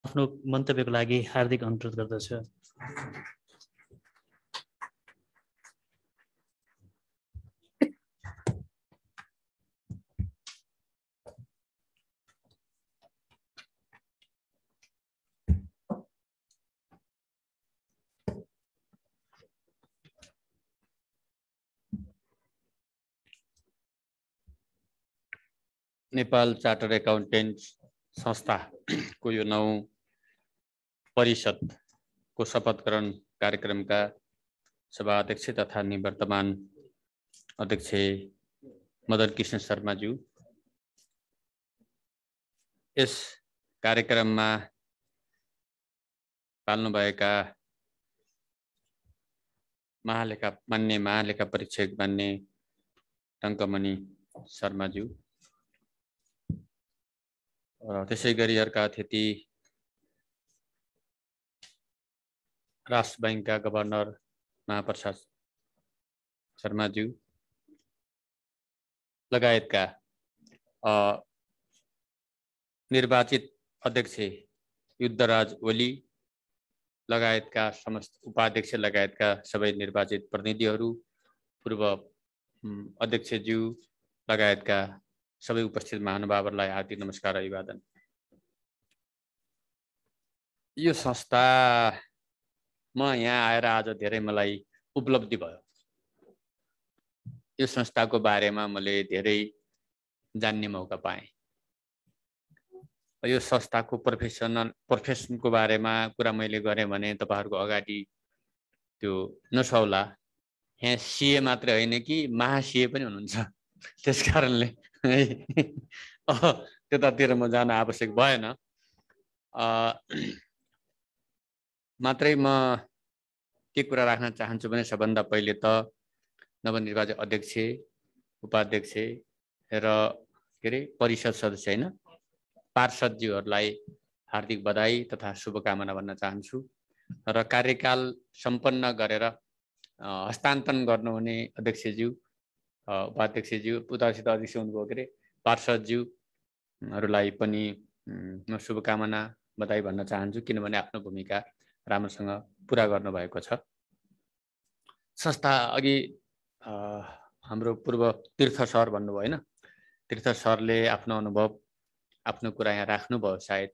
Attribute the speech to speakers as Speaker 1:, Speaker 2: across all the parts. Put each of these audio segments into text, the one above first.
Speaker 1: आफ्नो मन्तव्यको लागि हार्दिक अनुरोध गर्दछु।
Speaker 2: नेपाल चार्टर्ड एकाउन्टेन्ट संस्थाको यो 9औं परिषदको शपथ ग्रहण कार्यक्रमका सभा अध्यक्ष तथा निवर्तमान अध्यक्ष मदन कृष्ण शर्माज्यू, यस कार्यक्रममा पाल्नुभएका मान्य महालेखा परीक्षक मान्य टङ्कमणि शर्माज्यू र त्यसै गरी अर्का अतिथि राष्ट्र बैंकका गभर्नर महाप्रसाद शर्माज्यू लगायतका निर्वाचित अध्यक्ष युद्धराज ओली लगायतका समस्त उपाध्यक्ष लगायतका सबै निर्वाचित प्रतिनिधिहरू, पूर्व अध्यक्षज्यू लगायतका सबै उपस्थित महानुभावहरूलाई हार्दिक नमस्कार अभिवादन। यो संस्थामा यहाँ आएर आज धेरै मलाई उपलब्धि भयो। यो संस्थाको बारेमा मैले धेरै जान्ने मौका पाएँ। यो संस्थाको प्रोफेसनको बारेमा कुरा मैले गरेँ भने तपाईहरुको अगाडि त्यो नसौला। यहाँ सीए मात्रै होइन कि महासीए पनि हुनुहुन्छ। त्यसकारणले त्यतातिर म जान आवश्यक भएन। मात्रै म के कुरा राख्न चाहन्छु भने सबभन्दा पहिले त नवनिर्वाचित अध्यक्ष, उपाध्यक्ष र परिषद सदस्य हैन पार्षदज्यूहरूलाई हार्दिक बधाई तथा शुभकामना भन्न चाहन्छु र कार्यकाल सम्पन्न गरेर हस्तान्तरण गर्नुहुने अध्यक्षज्यू, उपाध्यक्षज्यू, उतासित अध्यक्ष हुनुभयो पार्षदज्यूहरूलाई पनि म शुभकामना बधाई भन्न चाहन्छु, किनभने आफ्नो भूमिका राम्रोसँग पुरा गर्नुभएको छ। संस्था अघि हाम्रो पूर्व तीर्थ सर भन्नुभयो हैन, तीर्थ सरले आफ्नो अनुभव आफ्नो कुरा यहाँ राख्नुभयो। सायद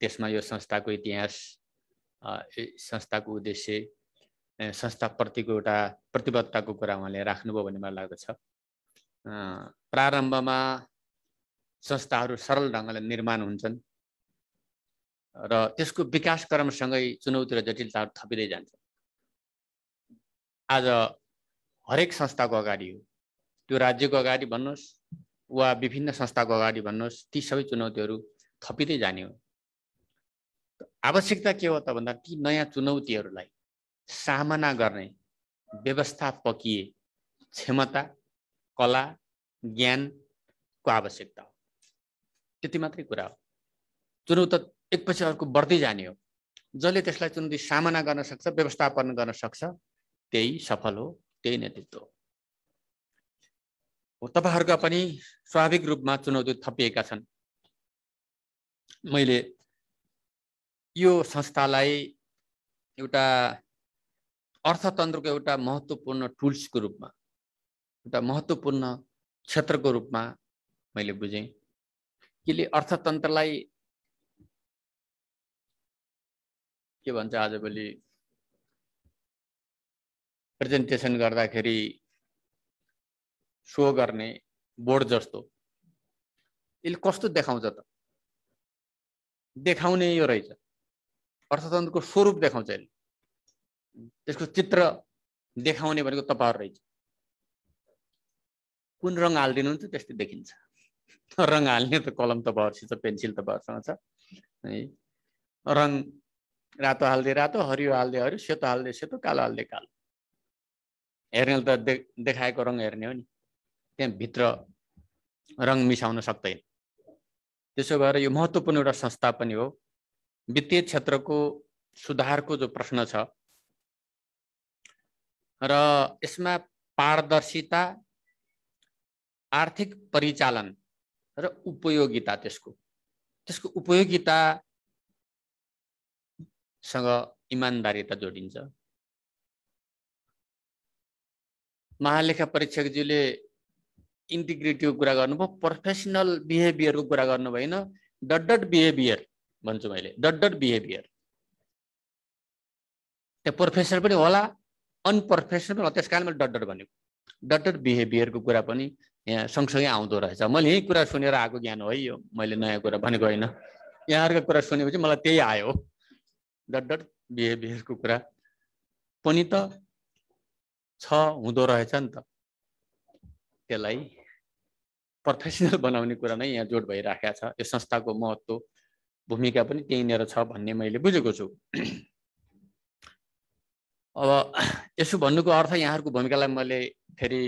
Speaker 2: त्यसमा यो संस्थाको इतिहास, संस्थाको उद्देश्य, संस्थाप्रतिको एउटा प्रतिबद्धताको कुरा उहाँले राख्नुभयो भन्ने मलाई लाग्दछ। प्रारम्भमा संस्थाहरू सरल ढङ्गले निर्माण हुन्छन् र त्यसको विकास क्रमसँगै चुनौती र जटिलताहरू थपिँदै जान्छ। आज हरेक संस्थाको अगाडि हो, त्यो राज्यको अगाडि भन्नुहोस् वा विभिन्न संस्थाको अगाडि भन्नुहोस्, ती सबै चुनौतीहरू थपिँदै जाने हो। आवश्यकता के हो त भन्दा ती नयाँ चुनौतीहरूलाई सामना गर्ने व्यवस्थापकीय क्षमता, कला, ज्ञानको आवश्यकता हो। त्यति मात्रै कुरा हो। चुनौती एकपछि अर्को बढ्दै जाने हो। जसले त्यसलाई चुनौती सामना गर्न सक्छ, व्यवस्थापन गर्न सक्छ, त्यही सफल हो, त्यही नेतृत्व हो। तपाईहरुका पनि स्वाभाविक रूपमा चुनौती थपिएका छन्। मैले यो संस्थालाई एउटा अर्थतन्त्रको एउटा महत्त्वपूर्ण टुल्सको रूपमा, एउटा महत्त्वपूर्ण क्षेत्रको रूपमा मैले बुझेँ। किले अर्थतन्त्रलाई के भन्छ आजभोलि प्रेजेन्टेसन गर्दाखेरि शो गर्ने बोर्ड जस्तो यसले कस्तो देखाउँछ त? देखाउने यो रहेछ, अर्थतन्त्रको स्वरूप देखाउँछ यसले। त्यसको चित्र देखाउने भनेको तपाईहरु रहेछ। कुन रङ हाल्दिनुहुन्छ त्यस्तै देखिन्छ। रङ हाल्ने त कलम तपाईहरुसित, पेन्सिल तपाईहरुसँग छ है। रङ रातो हाल्दै रातो, हरियो हाल्दै हरियो, सेतो हाल्दै सेतो, कालो हाल्दै कालो। हेर्ने त देखाएको रङ हेर्ने हो नि, त्यहाँ भित्र रङ मिसाउन सक्दैन। त्यसो भएर यो महत्त्वपूर्ण एउटा संस्था पनि हो। वित्तीय क्षेत्रको सुधारको जो प्रश्न छ र यसमा पारदर्शिता, आर्थिक परिचालन र उपयोगिता, त्यसको उपयोगिता सँग इमानदारीता जोडिन्छ। महालेखा परीक्षकज्यूले इन्टिग्रिटीको कुरा गर्नुभयो, प्रोफेसनल बिहेभियरको कुरा गर्नु भएन। डट बिहेभियर भन्छु मैले, डट बिहेभियर। त्यो प्रोफेसर पनि होला, अनप्रोफेसनल, त्यसकारण मैले डट भनेको। डट बिहेभियरको कुरा पनि यहाँ सँगसँगै आउँदो रहेछ। मैले यही कुरा सुनेर आएको ज्ञान हो यो, मैले नयाँ कुरा भनेको होइन। यहाँहरूको कुरा सुनेपछि मलाई त्यही आयो। डट बिहेभियरको कुरा पनि त छ, हुँदो रहेछ नि त। त्यसलाई प्रोफेसनल बनाउने कुरा नै यहाँ जोड भइराखेको छ। यो संस्थाको महत्त्व, भूमिका पनि त्यहीँनिर छ भन्ने मैले बुझेको छु। अब यसो भन्नुको अर्थ यहाँहरूको भूमिकालाई मैले फेरि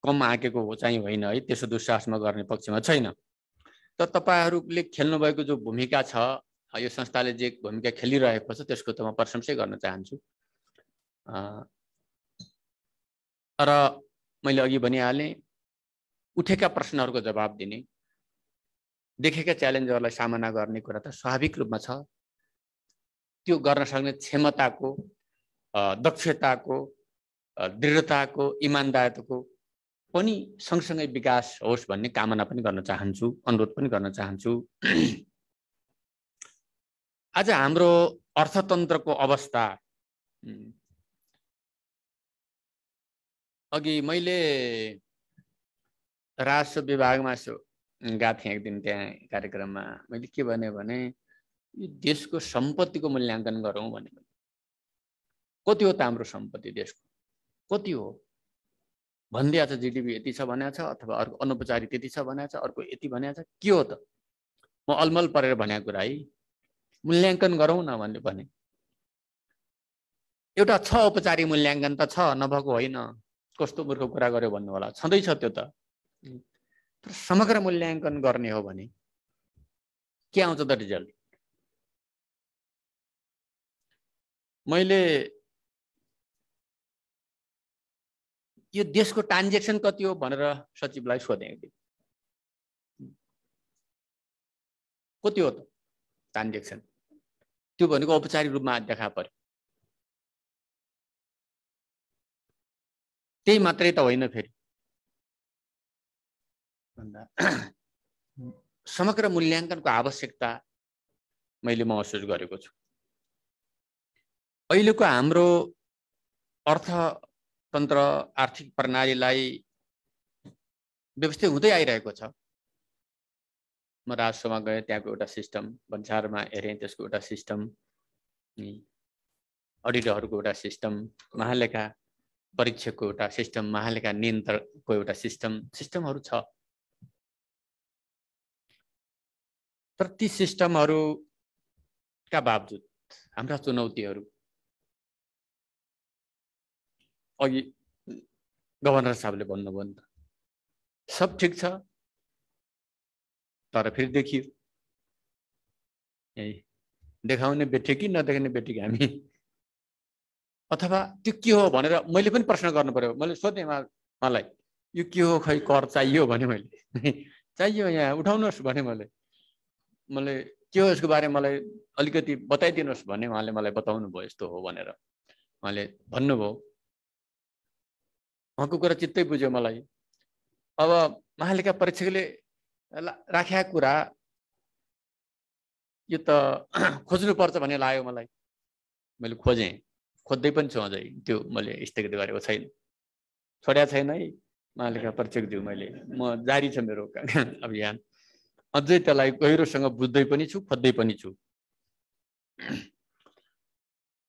Speaker 2: कम आँकेको चाहिँ होइन है, त्यसो दुस्साहसमा गर्ने पक्षमा छैन। तर तपाईहरूले खेल्नुभएको जो भूमिका छ, यो संस्थाले जे भूमिका खेलिरहेको छ त्यसको त म प्रशंसै गर्न चाहन्छु। र मैले अघि भनिहालेँ, उठेका प्रश्नहरूको जवाब दिने, देखेका च्यालेन्जहरूलाई सामना गर्ने कुरा त स्वाभाविक रूपमा छ। त्यो गर्न सक्ने क्षमताको, दक्षताको, दृढताको, इमानदारीको पनि सँगसँगै विकास होस् भन्ने कामना पनि गर्न चाहन्छु, अनुरोध पनि गर्न चाहन्छु। आज हाम्रो अर्थतन्त्रको अवस्था, अघि मैले राजस्व विभागमा गएको थिएँ एक दिन, त्यहाँ कार्यक्रममा मैले के भने यो देशको सम्पत्तिको मूल्याङ्कन गरौँ भने, कति हो त हाम्रो सम्पत्ति देशको, कति हो भन्दै छ। जिडिपी यति छ भनेको छ, अथवा अर्को अनौपचारिक यति छ भनेको छ, अर्को यति भनेको छ। के हो त? म अलमल परेर भनेको कुरा है, मूल्याङ्कन गरौँ न भने एउटा छ औपचारिक मूल्याङ्कन त छ, नभएको होइन। कस्तो मूर्ख कुरा गर्यो भन्नु होला, छँदैछ त्यो त। तर समग्र मूल्याङ्कन गर्ने हो भने के आउँछ त रिजल्ट? मैले यो देशको ट्रान्जेक्सन कति हो भनेर सचिवलाई सोधेँ। कति हो त ट्रान्जेक्सन? त्यो भनेको औपचारिक रूपमा देखा पर्यो। त्यही मात्रै त होइन, फेरि समग्र मूल्याङ्कनको आवश्यकता मैले महसुस गरेको छु। अहिलेको हाम्रो अर्थतन्त्र, आर्थिक प्रणालीलाई व्यवस्थित हुँदै आइरहेको छ। म राजसभामा गएँ, त्यहाँको एउटा सिस्टम, भन्सारमा हेरेँ त्यसको एउटा सिस्टम, अडिटरहरूको एउटा सिस्टम, महालेखा परीक्षकको एउटा सिस्टम, महालेखा नियन्त्रकको एउटा सिस्टमहरू छ। तर ती सिस्टमहरूका बावजुद हाम्रा चुनौतीहरू, अघि गभर्नर साहबले भन्नुभयो नि त, सब ठिक छ तर फेरि देखियो। यही देखाउने बेठेकी, नदेखाउने बेठेकी हामी। अथवा त्यो के हो भनेर मैले पनि प्रश्न गर्नु पर्यो। मैले सोधेँ मलाई, यो के हो, खै कर चाहियो भने मैले चाहियो यहाँ उठाउनुहोस् भने मैले के हो यसको बारेमा मलाई अलिकति बताइदिनुहोस् भने उहाँले मलाई बताउनु भयो यस्तो हो भनेर। उहाँले भन्नुभयो, उहाँको कुरा चित्तै बुझ्यो मलाई। अब महालेखा परीक्षकले राखेका कुरा यो त खोज्नुपर्छ भन्ने लाग्यो मलाई। मैले खोजेँ, खोज्दै पनि छु अझै, त्यो मैले स्थगित गरेको छैन, छोड्या छैन है महालेखा परीक्षकज्यू। म जारी छ मेरो अभियान, अझै त्यसलाई गहिरोसँग बुझ्दै पनि छु, खोज्दै पनि छु।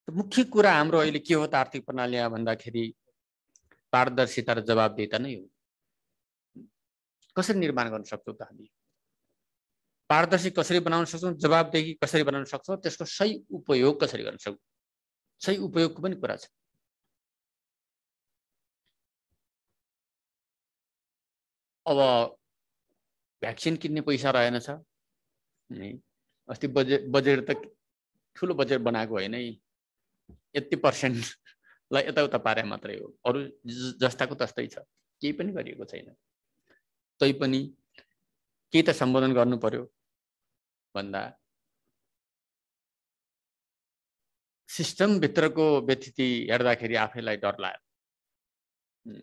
Speaker 2: मुख्य कुरा हाम्रो अहिले के हो त आर्थिक प्रणाली भन्दाखेरि पारदर्शिता र जवाबदेहिता नै हो। कसरी निर्माण गर्न सक्छौँ त हामी? पारदर्शी कसरी बनाउन सक्छौँ, जवाबदेही कसरी बनाउन सक्छौँ, त्यसको सही उपयोग कसरी गर्न सक्छौँ, सही उपयोगको पनि कुरा छ। अब भ्याक्सिन किन्ने पैसा रहेनछ, अस्ति बजेट त ठुलो बजेट बनाएको होइन, यति % यताउता पारे मात्रै हो, अरू जस्ताको तस्तै छ, केही पनि गरिएको छैन। तै पनि केही त सम्बोधन गर्नु पर्यो भन्दा सिस्टमभित्रको व्यथिति हेर्दाखेरि आफैलाई डर लाग्यो।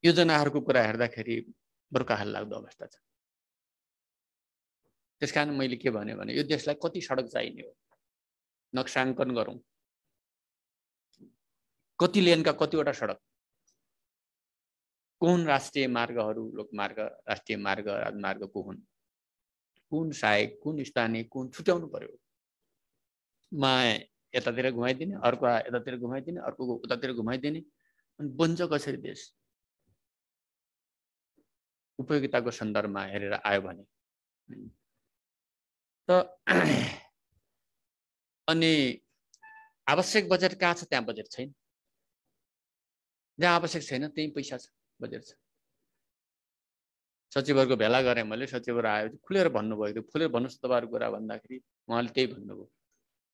Speaker 2: योजनाहरूको कुरा हेर्दाखेरि बरुकाहाल लाग्दो अवस्था छ। त्यसकारण मैले के भने यो देशलाई कति सडक चाहिने हो नक्साङ्कन गरौँ। कति लेनका कतिवटा सडक, कुन राष्ट्रिय मार्गहरू, लोकमार्ग, राष्ट्रिय मार्ग, राजमार्ग कुन सहायक, कुन स्थानीय, कुन छुट्याउनु पर्यो। यतातिर घुमाइदिने, अर्को यतातिर घुमाइदिने, अर्को उतातिर घुमाइदिने, अनि बन्छ कसरी देश? उपयोगिताको सन्दर्भमा हेरेर आयो भने त अनि आवश्यक बजेट कहाँ छ? त्यहाँ बजेट छैन। जहाँ आवश्यक छैन त्यही पैसा छ, बजेट छ। सचिवहरूको भेला गरेँ मैले, सचिवहरू आयो खुलेर भन्नुभयो। त्यो खुलेर भन्नुहोस् तपाईँहरूको कुरा भन्दाखेरि उहाँले त्यही भन्नुभयो।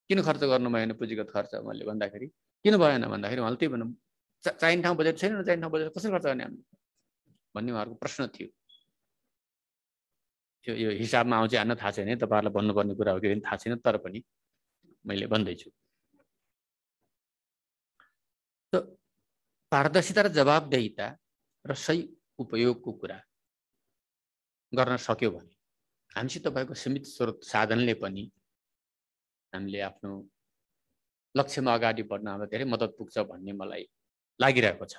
Speaker 2: किन खर्च गर्नु भएन पुँजीगत खर्च? मैले भन्दाखेरि किन भएन भन्दाखेरि उहाँले त्यही भन्नु, चाहिने ठाउँ बजेट छैन, नचाहिने ठाउँ बजेट कसरी खर्च गर्ने हामीले भन्ने उहाँहरूको प्रश्न थियो। यो हिसाबमा आउँछ हान्न थाहा छैन, तपाईँहरूलाई भन्नुपर्ने कुरा हो कि थाहा छैन, तर पनि मैले भन्दैछु। त पारदर्शिता र जवाबदेहिता र सही उपयोगको कुरा गर्न सक्यो भने हामीसित भएको सीमित स्रोत साधनले पनि हामीले आफ्नो लक्ष्यमा अगाडि बढ्न हामीलाई धेरै मद्दत पुग्छ भन्ने मलाई लागिरहेको छ।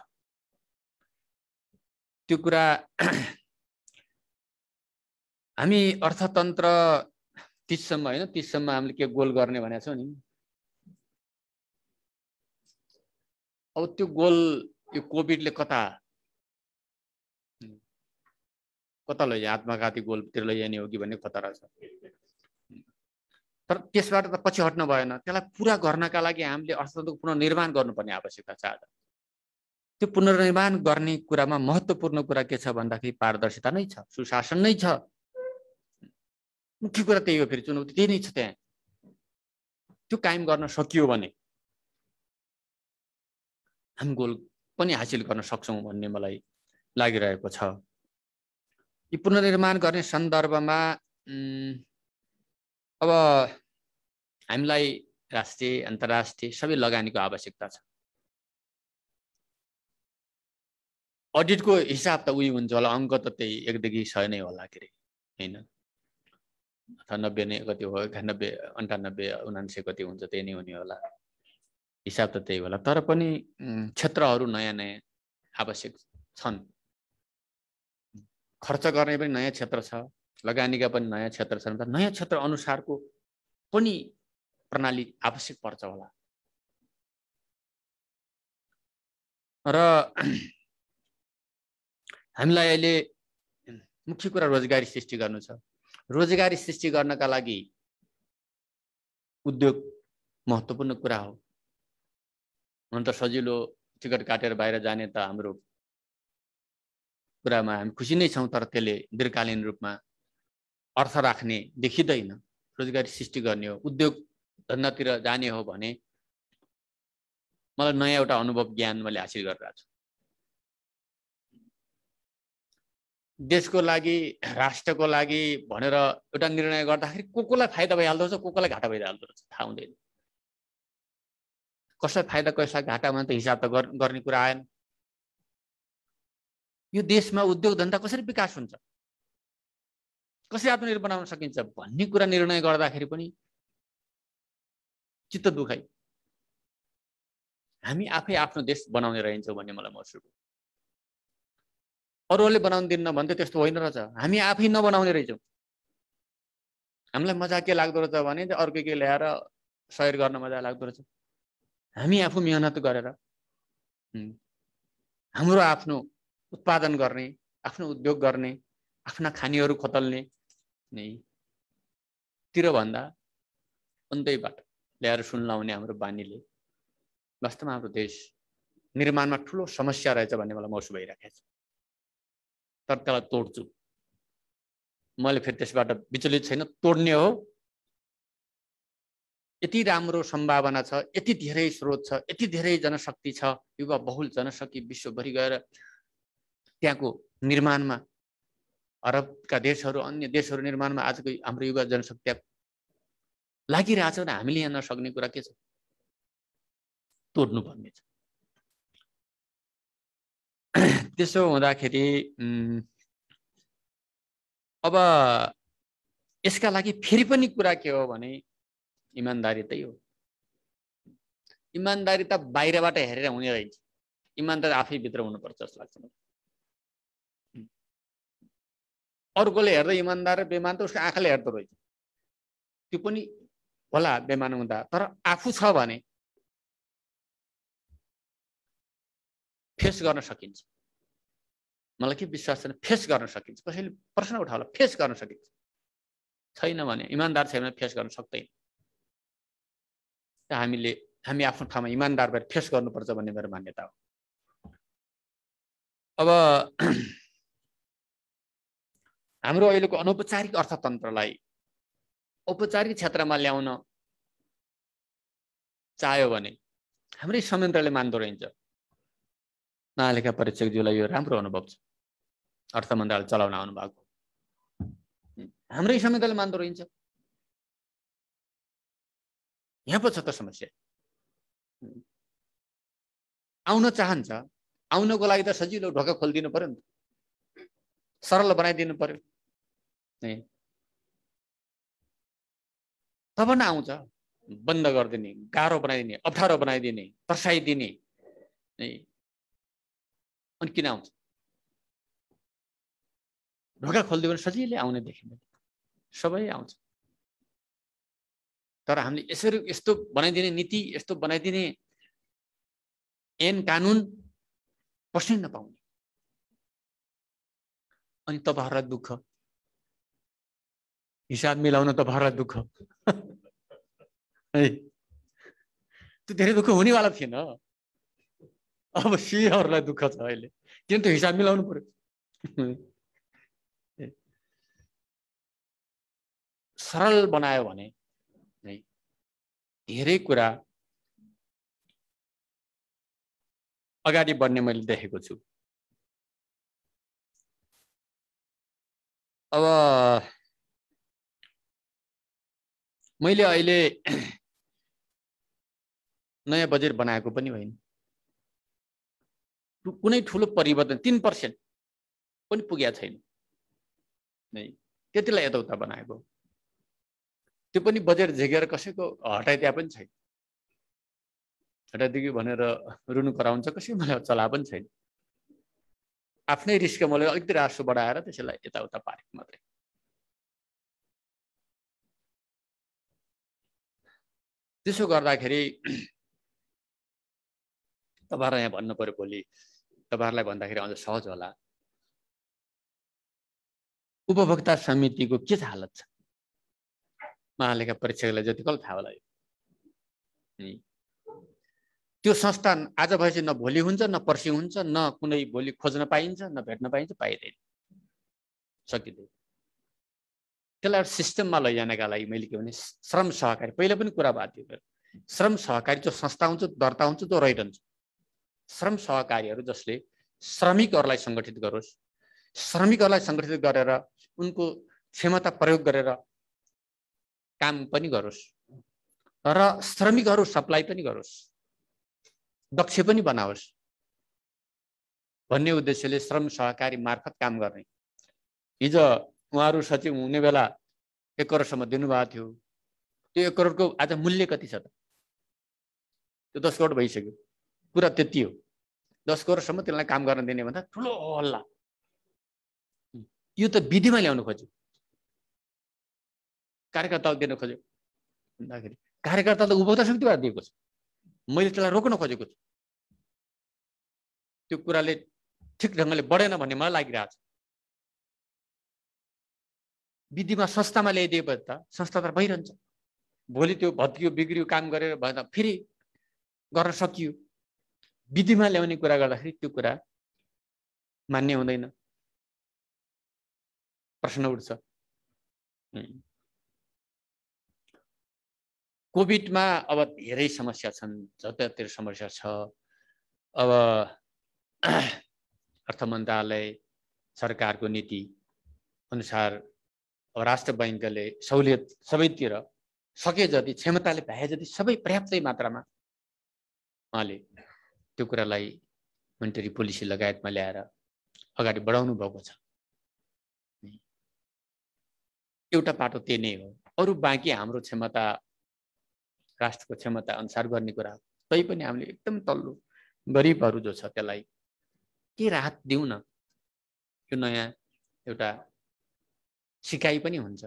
Speaker 2: त्यो कुरा हामी अर्थतन्त्र 30 सम्म हैन, 30 सम्म हामीले के गोल गर्ने भनेको छौं नि। अब त्यो गोल यो कोभिडले कता लैजाने, आत्मघाती गोलतिर लैजाने हो कि भन्ने खतरा छ। तर त्यसबाट त पछि हट्न भएन। त्यसलाई पूरा गर्नका लागि हामीले अर्थतन्त्रको पुनर्निर्माण गर्नुपर्ने आवश्यकता छ। त्यो पुनर्निर्माण गर्ने कुरामा महत्त्वपूर्ण कुरा के छ भन्दाखेरि पारदर्शिता नै छ, सुशासन नै छ। मुख्य कुरा त्यही हो। फेरि चुनौती त्यही नै छ। त्यहाँ त्यो कायम गर्न सकियो भने हामी गोल पनि हासिल गर्न सक्छौं भन्ने मलाई लागिरहेको छ। यो पुनर्निर्माण गर्ने सन्दर्भमा अब हामीलाई राष्ट्रिय अन्तर्राष्ट्रिय सबै लगानीको आवश्यकता छ। अडिटको हिसाब त उही हुन्छ होला, अङ्क त त्यही 1 देखि 100 नै होला के रे हैन, अथवा 90 नै कति हो, 91 98 99 कति हुन्छ त्यही नै हुने होला, हिसाब त त्यही होला। तर पनि क्षेत्रहरू नयाँ नयाँ आवश्यक छन्। खर्च गर्ने पनि नयाँ क्षेत्र छ, लगानीका पनि नयाँ क्षेत्र छन्। नयाँ क्षेत्र अनुसारको पनि प्रणाली आवश्यक पर्छ होला। र हामीलाई अहिले मुख्य कुरा रोजगारी सृष्टि गर्नु छ। रोजगारी सृष्टि गर्नका लागि उद्योग महत्त्वपूर्ण कुरा हो। हुन त सजिलो टिकट काटेर बाहिर जाने त हाम्रो कुरामा हामी खुसी नै छौं, तर त्यसले दीर्घकालीन रूपमा अर्थ राख्ने देखिँदैन। रोजगारी सृष्टि गर्ने हो, उद्योग धन्दातिर जाने हो भने मलाई नयाँ एउटा अनुभव ज्ञान मैले हासिल गरिरहेको छु। देशको लागि, राष्ट्रको लागि भनेर एउटा निर्णय गर्दाखेरि कोलाई फाइदा भइहाल्दो रहेछ, कोलाई घाटा भइहाल्दो रहेछ थाहा हुँदैन। कसलाई फाइदा कसलाई घाटा भने त हिसाब त गर्ने कुरा आएन। यो देशमा उद्योग धन्दा कसरी विकास हुन्छ, कसरी आत्मनिर्भर बनाउन सकिन्छ भन्ने कुरा निर्णय गर्दाखेरि पनि चित्त दुखाइ। हामी आफै आफ्नो देश बनाउने रहन्छौँ भन्ने मलाई महसुस भयो। अरूले बनाउन दिन्न भन्थे त्यस्तो होइन रहेछ, हामी आफै नबनाउने रहेछौँ। हामीलाई मजा के लाग्दो रहेछ भने अर्को के ल्याएर सहयोग गर्न मजा लाग्दो रहेछ। हामी आफू मेहनत गरेर हाम्रो आफ्नो उत्पादन गर्ने, आफ्नो उद्योग गर्ने, आफ्ना खानीहरू खतल्ने नै तिर भन्दा अन्त्यबाट ल्याएर सुन लाउने हाम्रो बानीले वास्तवमा हाम्रो देश निर्माणमा ठुलो समस्या रहेछ भन्ने मलाई महसुस भइरहेको छ। तर त्यसलाई तोड्छु। मैले फेरि त्यसबाट विचलित छैन, तोड्ने हो। यति राम्रो सम्भावना छ, यति धेरै स्रोत छ, यति धेरै जनशक्ति छ, युवा बहुल जनशक्ति विश्वभरि गएर त्यहाँको निर्माणमा अरबका देशहरू, अन्य देशहरू निर्माणमा आजको हाम्रो युवा जनशक्ति लागिरहेछ भने हामीले यहाँ नसक्ने कुरा के छ? तोड्नुपर्ने छ। त्यसो हुँदाखेरि अब यसका लागि फेरि पनि कुरा के हो भने इमानदारी तै हो। इमानदारी त बाहिरबाट हेरेर हुने रहेछ, इमानदारी आफै भित्र हुनुपर्छ जस्तो लाग्छ मलाई। अर्कोले हेर्दा इमानदार र बेमान त उसको आँखाले हेर्दो रहेछ, त्यो पनि होला बेमान हुँदा, तर आफू छ भने फेस गर्न सकिन्छ। मलाई के विश्वास छैन फेस गर्न सकिन्छ। कसैले प्रश्न उठाउला फेस गर्न सकिन्छ, छैन भने इमानदार छैन भने फेस गर्न सक्दैन। हामी आफ्नो ठाउँमा इमानदार भएर फेस गर्नुपर्छ भन्ने मेरो मान्यता हो। अब हाम्रो अहिलेको अनौपचारिक अर्थतन्त्रलाई औपचारिक क्षेत्रमा ल्याउन चाह्यो भने हाम्रै संयन्त्रले मान्दो रहन्छ। महालेखा परीक्षकज्यूलाई यो राम्रो अनुभव छ, अर्थ मन्त्रालय चलाउन आउनु भएको। हाम्रै संयन्त्रले मान्दो रहन्छ। यहाँ पो छ त समस्या। आउन चाहन्छ, आउनको लागि त सजिलो ढोका खोलिदिनु पर्यो नि, सरल बनाइदिनु पर्यो, तब न आउँछ। बन्द गरिदिने, गाह्रो बनाइदिने, अप्ठ्यारो बनाइदिने, तर्साइदिने, अनि किन आउँछ? ढोका खोलिदियो भने सजिलै आउने देखिन्छ, सबै आउँछ। तर हामीले यसरी यस्तो बनाइदिने नीति, यस्तो बनाइदिने ऐन कानुन पस्नै नपाउने, अनि तपाईहरुलाई दुःख, हिसाब मिलाउन तपाईहरुलाई दुःख। त्यो धेरै दुःख हुनेवाला थिएन। अब सीहरूलाई दुःख छ अहिले, किन त्यो हिसाब मिलाउनु पर्यो। सरल बनायो भने धेरै कुरा अगाडि बढ्ने मैले देखेको छु। अब मैले अहिले नयाँ बजेट बनाएको पनि होइन, कुनै ठुलो परिवर्तन 3% पनि पुगेको छैन, त्यतिलाई यताउता बनाएको। त्यो पनि बजेट झिकेर कसैको हटाइदिया पनि छैन, हटाइदियो भनेर रुनु कराउँछ कसै, मलाई चला पनि छैन। आफ्नै रिस्क मैले अलिकति रासो बढाएर त्यसैलाई यताउता पारेको मात्रै। त्यसो गर्दाखेरि तपाईहरुलाई यहाँ भन्नु पर्यो, भोलि तपाईहरुलाई भन्दाखेरि अझ सहज होला। उपभोक्ता समितिको के हालत छ? महालेखा परीक्षकलाई जतिको थाहा होला। त्यो संस्था आज भएपछि न भोलि हुन्छ, न पर्सि हुन्छ, न कुनै भोलि खोज्न पाइन्छ, न भेट्न पाइन्छ, पाइँदैन, सकिँदैन। त्यसलाई सिस्टममा लैजानका लागि मैले के भने श्रम सहकारी, पहिला पनि कुरा भएको थियो, श्रम सहकारी जो संस्था हुन्छ, दर्ता हुन्छ, जो रहिरहन्छ। श्रम सहकारीहरू जसले श्रमिकहरूलाई सङ्गठित गरोस्, श्रमिकहरूलाई सङ्गठित गरेर उनको क्षमता प्रयोग गरेर काम पनि गरोस् र श्रमिकहरू सप्लाई पनि गरोस्, दक्ष पनि बनाओस् भन्ने उद्देश्यले श्रम सहकारी मार्फत काम गर्ने। हिजो उहाँहरू सचिव हुने बेला 1 करोडसम्म दिनुभएको थियो। त्यो 1 करोडको आज मूल्य कति छ त? त्यो 10 करोड भइसक्यो, कुरा त्यति हो। 10 करोडसम्म त्यसलाई काम गर्न दिने भन्दा ठुलो हल्ला। यो त विधिमा ल्याउनु खोज्यो, कार्यकर्ताले दिन खोज्यो भन्दाखेरि कार्यकर्ताले उपभोक्ता समितिबाट दिएको छ, मैले त्यसलाई रोक्न खोजेको छु। त्यो कुराले ठिक ढङ्गले बढेन भन्ने मलाई लागिरहेछ। विधिमा संस्थामा ल्याइदिएपछि त संस्था त भइरहन्छ, भोलि त्यो भत्कियो बिग्रियो काम गरेर भन्दा फेरि गर्न सकियो। विधिमा ल्याउने कुरा गर्दाखेरि त्यो कुरा मान्य हुँदैन, प्रश्न उठ्छ। कोभिडमा अब धेरै समस्या छन्, जतातिर समस्या छ। अब अर्थ मन्त्रालय सरकारको नीति अनुसार अब राष्ट्र बैंकले सहुलियत सबैतिर सके जति क्षमताले भए जति सबै पर्याप्तै मात्रामा उहाँले त्यो कुरालाई मोनिटरी पोलिसी लगायतमा ल्याएर अगाडि बढाउनु भएको छ। एउटा पाटो त्यही नै हो। अरू बाँकी हाम्रो क्षमता राष्ट्रको क्षमता अनुसार गर्ने कुरा तै पनि हामीले एकदम तल्लो गरिबहरू जो छ त्यसलाई के राहत दिउँ न। यो नयाँ एउटा सिकाइ पनि हुन्छ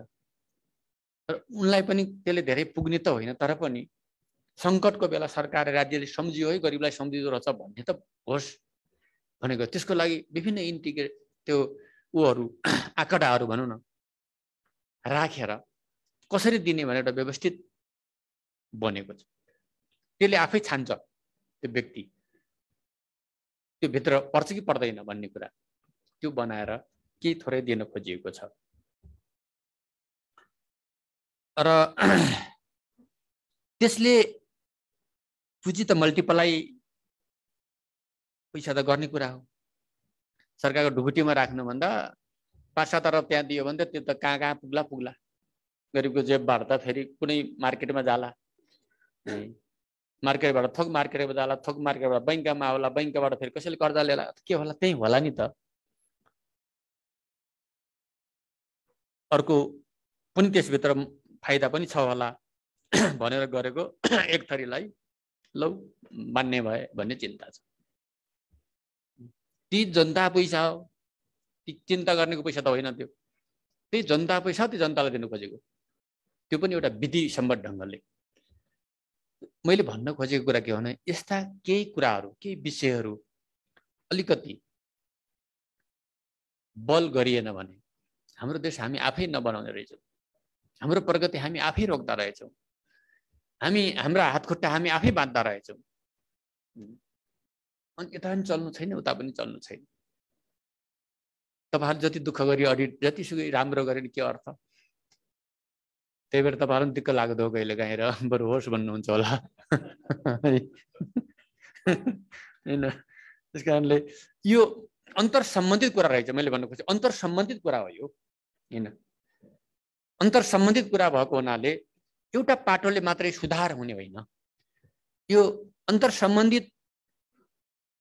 Speaker 2: र उनलाई पनि त्यसले धेरै पुग्ने त होइन, तर पनि सङ्कटको बेला सरकार राज्यले सम्झियो है गरिबलाई सम्झिँदो रहेछ भन्ने त होस् भनेको। त्यसको लागि विभिन्न इन्टिग्रेट त्यो ऊहरू आँकडाहरू भनौँ न राखेर कसरी दिने भनेर एउटा व्यवस्थित बनेको छ। त्यसले आफै छान्छ त्यो व्यक्ति त्यो भित्र पर्छ कि पर्दैन भन्ने कुरा त्यो बनाएर केही थोरै दिन खोजिएको छ। र त्यसले पुँजी त मल्टिप्लाई पैसा त गर्ने कुरा हो। सरकारको ढुकुटीमा राख्नुभन्दा 5-7 अरब त्यहाँ दियो भने त त्यो त कहाँ कहाँ पुग्ला पुग्ला। गरिबको जेबबाट त फेरि कुनै मार्केटमा जाला, मार्केटबाट थोक मार्केटमा जाला, थोक मार्केटबाट बैङ्कमा आउला, बैङ्कबाट फेरि कसैले कर्जा लिएला, के होला त्यही होला नि त। अर्को पनि त्यसभित्र फाइदा पनि छ होला भनेर गरेको एक थरीलाई लौ मान्ने भए भन्ने चिन्ता छ। ती जनता पैसा हो, ती चिन्ता गर्नेको पैसा त होइन, त्यो त्यही जनता पैसा त्यो जनतालाई दिनु खोजेको। त्यो पनि एउटा विधि सम्बद्ध ढङ्गले। मैले भन्न खोजेको कुरा के हो भने यस्ता केही कुराहरू केही विषयहरू अलिकति बल गरिएन भने हाम्रो देश हामी आफै नबनाउने रहेछौँ। हाम्रो प्रगति हामी आफै रोक्दा रहेछौँ। हाम्रा हातखुट्टा हामी आफै बाँध्दा रहेछौँ। अनि यता पनि चल्नु छैन, उता पनि चल्नु छैन। तपाईँहरू जति दुःख गरी अडिट जतिसुकै राम्रो गरे के अर्थ। त्यही भएर तपाईँहरू पनि दिक्क लाग्दो हो कहिले काहीँ र बरु होस् भन्नुहुन्छ होला होइन। त्यस कारणले यो अन्तर सम्बन्धित कुरा रहेछ। मैले भन्नु खोजेँ अन्तर सम्बन्धित कुरा हो यो होइन। अन्तर सम्बन्धित कुरा भएको हुनाले एउटा पाटोले मात्रै सुधार हुने होइन। यो अन्तर सम्बन्धित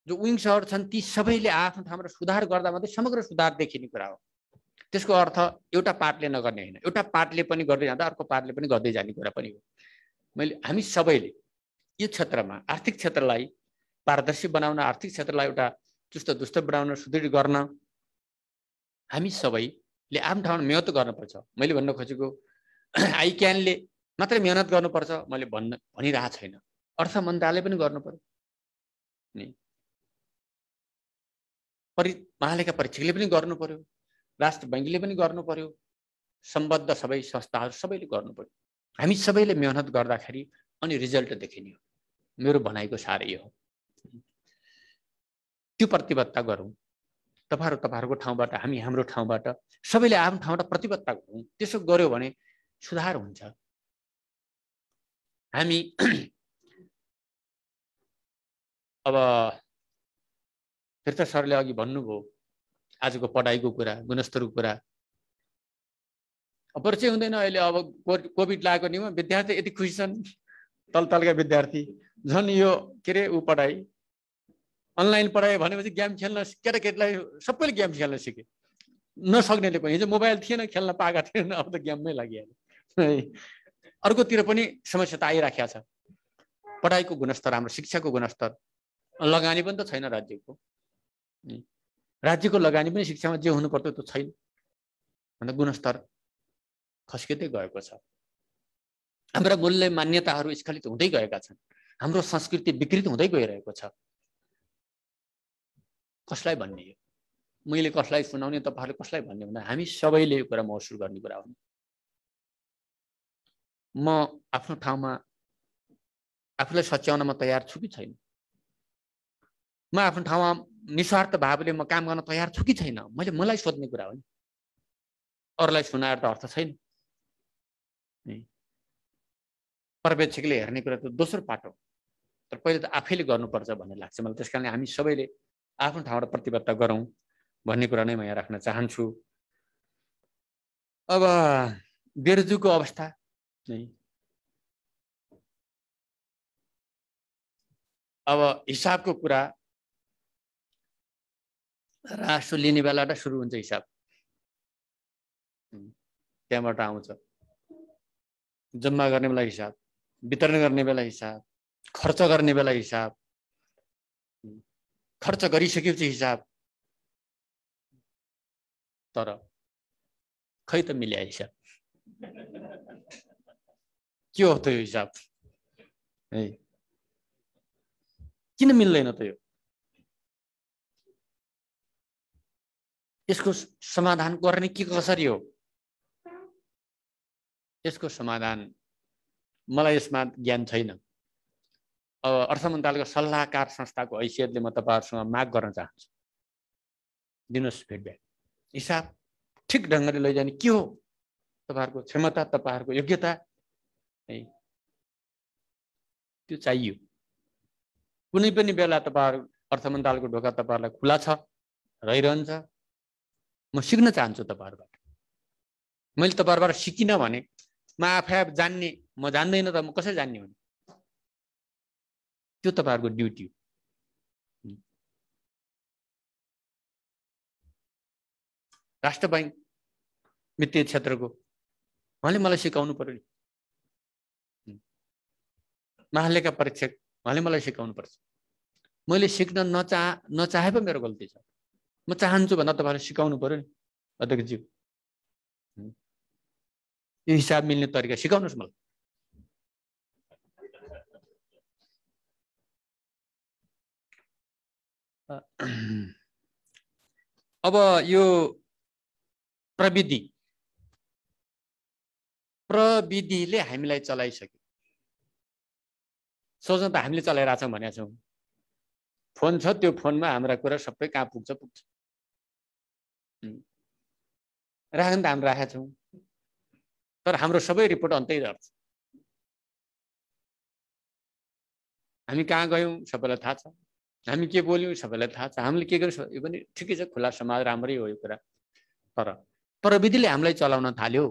Speaker 2: जो विङ्सहरू छन् ती सबैले आफ्नो ठाउँमा सुधार गर्दा मात्रै समग्र सुधार देखिने कुरा हो। त्यसको अर्थ एउटा पार्टले नगर्ने होइन, एउटा पार्टले पनि गर्दै जाँदा अर्को पार्टले पनि गर्दै जाने कुरा पनि हो। हामी सबैले यो क्षेत्रमा आर्थिक क्षेत्रलाई पारदर्शी बनाउन, आर्थिक क्षेत्रलाई एउटा चुस्त दुस्त बनाउन, सुदृढ गर्न हामी सबैले आफ्नो ठाउँमा मेहनत गर्नुपर्छ। मैले भन्न खोजेको आई क्यानले मात्रै मेहनत गर्नुपर्छ मैले भनिरहेको छैन। अर्थ मन्त्रालय पनि गर्नु पर्यो नि, महालेखा परीक्षकले पनि गर्नु पर्यो, राष्ट्र बैङ्कले पनि गर्नु पर्यो, सम्बद्ध सबै संस्थाहरू सबैले गर्नु पर्यो। हामी सबैले मेहनत गर्दाखेरि अनि रिजल्ट देखिने हो। मेरो भनाइको सार यो हो। त्यो प्रतिबद्धता गरौँ। तपाईँहरूको ठाउँबाट, हामी हाम्रो ठाउँबाट, सबैले आफ्नो ठाउँबाट प्रतिबद्धता गरौँ। त्यसो गर्यो भने सुधार हुन्छ। हामी अब तीर्थ सरले अघि भन्नुभयो आजको पढाइको कुरा, गुणस्तरको कुरा परिचय हुँदैन अहिले। अब कोभिड लागेको निमा विद्यार्थी यति खुसी छन्, तलका विद्यार्थी झन् यो के अरे ऊ पढाइ अनलाइन पढाइ भनेपछि गेम खेल्न केटाकेटीलाई सबैले गेम खेल्न सिके। नसक्नेले पनि हिजो मोबाइल थिएन, खेल्न पाएका थिएन, अब त गेममै लागिहाल्यो। अर्कोतिर पनि समस्या त आइराखेको छ। पढाइको गुणस्तर, हाम्रो शिक्षाको गुणस्तर, लगानी पनि त छैन राज्यको। राज्यको लगानी पनि शिक्षामा जे हुनु पर्थ्यो त्यो छैन। अन्त गुणस्तर खस्किँदै गएको छ। हाम्रा मूल्य मान्यताहरू स्खलित हुँदै गएका छन्। हाम्रो संस्कृति विकृत हुँदै गइरहेको छ। कसलाई भन्ने हो? मैले कसलाई सुनाउने, तपाईँहरूले कसलाई भन्ने भन्दा हामी सबैले यो कुरा महसुस गर्ने कुरा हो। म आफ्नो ठाउँमा आफूलाई सच्याउन म तयार छु कि छैन? म आफ्नो ठाउँमा निस्वार्थ भावले म काम गर्न तयार छु कि छैन? मलाई सोध्ने कुरा हो नि। अरूलाई सुनाएर त अर्थ छैन। पर्यवेक्षकले हेर्ने कुरा त दोस्रो पाटो, तर पहिले त आफैले गर्नुपर्छ भन्ने लाग्छ मलाई। त्यस कारणले हामी सबैले आफ्नो ठाउँबाट प्रतिबद्धता गरौँ भन्ने कुरा नै म यहाँ राख्न चाहन्छु। अब बेरोजगारीको अवस्था अब हिसाबको कुरा रासो लिने बेलाबाट सुरु हुन्छ हिसाब, त्यहाँबाट आउँछ। जम्मा गर्ने बेला हिसाब, वितरण गर्ने बेला हिसाब, खर्च गर्ने बेला हिसाब, खर्च गरिसकेपछि हिसाब। तर खै त मिल्या हिसाब के हो त यो हिसाब है? किन मिल्दैन त यो? यसको समाधान गर्ने के कसरी हो? यसको समाधान मलाई यसमा ज्ञान छैन। अब अर्थ मन्त्रालयको सल्लाहकार संस्थाको हैसियतले म तपाईहरुसँग माग गर्न चाहन्छु, दिनुस् फिडब्याक। हिसाब ठिक ढंगले लैजाने के हो? तपाईहरुको क्षमता, तपाईहरुको योग्यता है, त्यो चाहियो। कुनै पनि बेला तपाईहरु अर्थ मन्त्रालयको ढोका तपाईहरुलाई खुला छ, रहिरहन्छ। म सिक्न चाहन्छु तपाईहरुबाट। मैले तपाईहरुबाट सिकिन भने म आफै जान्ने, म जान्दैन त म कसरी जान्ने भने? त्यो तपाईहरुको ड्युटी हो। राष्ट्र बैंक वित्तीय क्षेत्रको उहाँले मलाई सिकाउनु पर्यो नि। महालेखा परीक्षक उहाँले मलाई सिकाउनु पर्छ। मैले सिक्न नचाहे पो मेरो गल्ती छ। म चाहन्छु भन्दा तपाईहरुले सिकाउनु पर्यो नि अध्यक्षज्यू। यो हिसाब मिल्ने तरिका सिकाउनुस् मलाई। अब यो प्रविधिले हामीलाई चलाइसक्यो। सोच्न त हामीले चलाइरहेछौँ भनेका छौँ। फोन छ, त्यो फोनमा हाम्रा कुरा सबै कहाँ पुग्छ पुग्छ। राख्न त हामी राखेका छौँ, तर हाम्रो सबै रिपोर्ट अन्तै गर्छ। हामी कहाँ गयौँ सबैलाई थाहा छ, हामी के बोल्यौँ सबैलाई थाहा छ, हामीले के गर्यौँ यो पनि ठिकै छ, खुला समाज राम्रै हो यो कुरा। तर प्रविधिले हामीलाई चलाउन थाल्यो।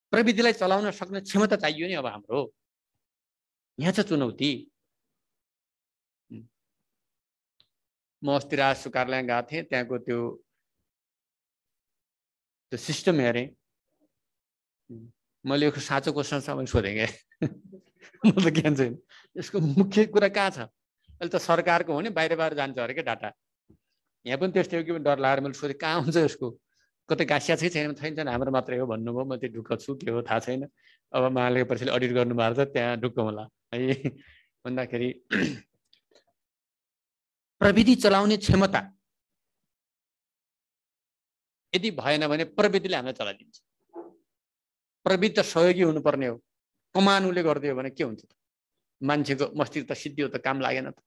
Speaker 2: प्रविधिलाई चलाउन सक्ने क्षमता चाहियो नि अब हाम्रो। यहाँ छ चुनौती। म अस्ति राजस्व कार्यालय गएको थिएँ, त्यहाँको त्यो सिस्टम हेरेँ। मैले यो साँचो क्वेसन छ मैले सोधेँ क्या म त ज्ञान छैन। यसको मुख्य कुरा कहाँ छ? अहिले त सरकारको हो नि, बाहिर जान्छ अरे क्या डाटा। यहाँ पनि त्यस्तै हो कि डर लागेर मैले सोधेँ कहाँ हुन्छ यसको, कतै गाँसिया छैन छैन, हाम्रो मात्रै हो भन्नुभयो। म त्यो ढुक्क छु, के हो थाहा छैन। अब महालेखा परीक्षकले अडिट गर्नुभएको छ, त्यहाँ ढुक्क होला है। भन्दाखेरि प्रविधि चलाउने क्षमता यदि भएन भने प्रविधिले हामीलाई चलाइदिन्छ। प्रविधि त सहयोगी हुनुपर्ने हो। कमानुले गरिदियो भने के हुन्छ त? मान्छेको मस्तिष्क त सिद्धियो त, काम लागेन त।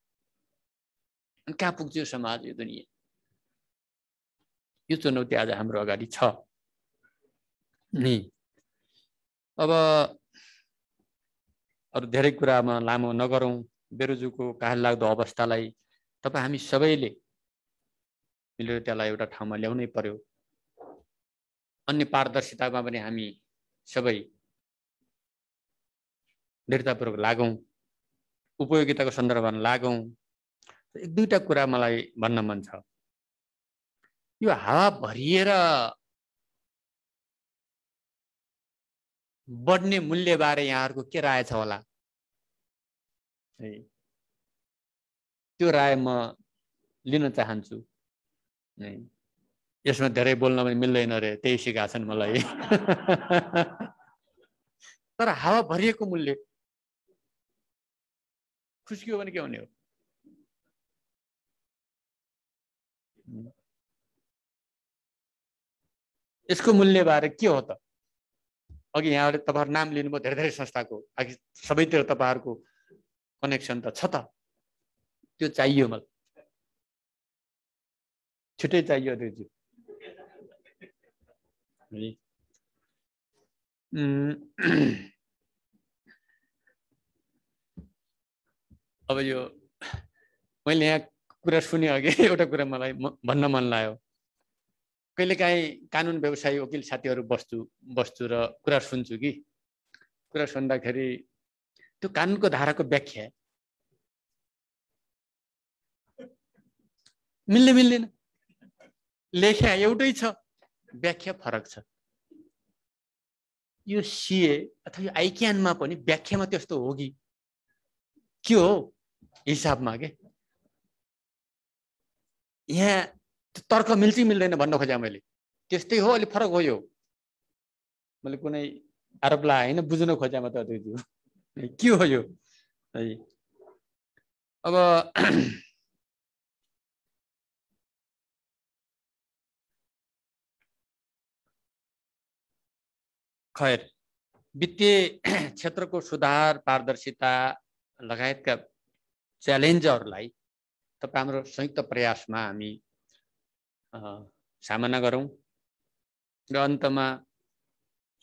Speaker 2: अनि कहाँ पुग्छ यो समाज, यो दुनियाँ? यो चुनौती आज हाम्रो अगाडि छ नि। अब अरू धेरै कुरामा लामो नगरौँ। बेरोजुको काल लाग्दो अवस्थालाई तपाईँ हामी सबैले मिलेर त्यसलाई एउटा ठाउँमा ल्याउनै पर्यो। अन्य पारदर्शितामा पनि हामी सबै दृढतापूर्वक लागौँ, उपयोगिताको सन्दर्भमा लागौँ। एक दुईटा कुरा मलाई भन्न मन छ। यो हावा भरिएर बढ्ने मूल्यबारे यहाँहरूको के राय छ होला? त्यो राय म लिन चाहन्छु। यसमा धेरै बोल्न पनि मिल्दैन रे, त्यही सिकाएको छन् मलाई। तर हावा भरिएको मूल्य खुस्कियो भने के हुने हो? यसको मूल्यबारे के हो त? अघि यहाँले तपाईहरु नाम लिनुभयो धेरै संस्थाको, अघि सबैतिर तपाईहरुको कनेक्सन त छ त। त्यो चाहियो मलाई, छिटै चाहियो दिदी। अब यो मैले यहाँ कुरा सुने अघि एउटा कुरा मलाई भन्न मन लाग्यो। कहिलेकाहीँ कानुन व्यवसायी वकिल साथीहरू बस्छु र कुरा सुन्छु कि कुरा सुन्दाखेरि त्यो कानुनको धाराको व्याख्या मिल्दैन। लेख्या एउटै छ, व्याख्या फरक छ। यो सीए अथवा यो आइक्यानमा पनि व्याख्यामा त्यस्तो हो कि के हो हिसाबमा के यहाँ तर्क मिल्छ मिल्दैन भन्न खोजेँ मैले। त्यस्तै हो, अलि फरक हो यो। मैले कुनै आरोप लगाए होइन, बुझ्न खोजेँ म त के हो यो है। अब खैर, वित्तीय क्षेत्रको सुधार, पारदर्शिता लगायतका च्यालेन्जहरूलाई तपाईँ हाम्रो संयुक्त प्रयासमा हामी सामना गरौँ र अन्तमा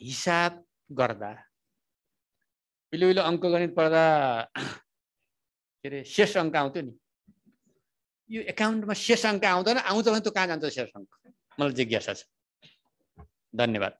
Speaker 2: हिसाब गर्दा पिलो अङ्कगणित पढ्दा के अरे शेष अङ्क आउँथ्यो नि, यो एकाउन्टमा शेष अङ्क आउँदैन, आउँछ भने त्यो कहाँ जान्छ शेष अङ्क, मलाई जिज्ञासा छ। धन्यवाद।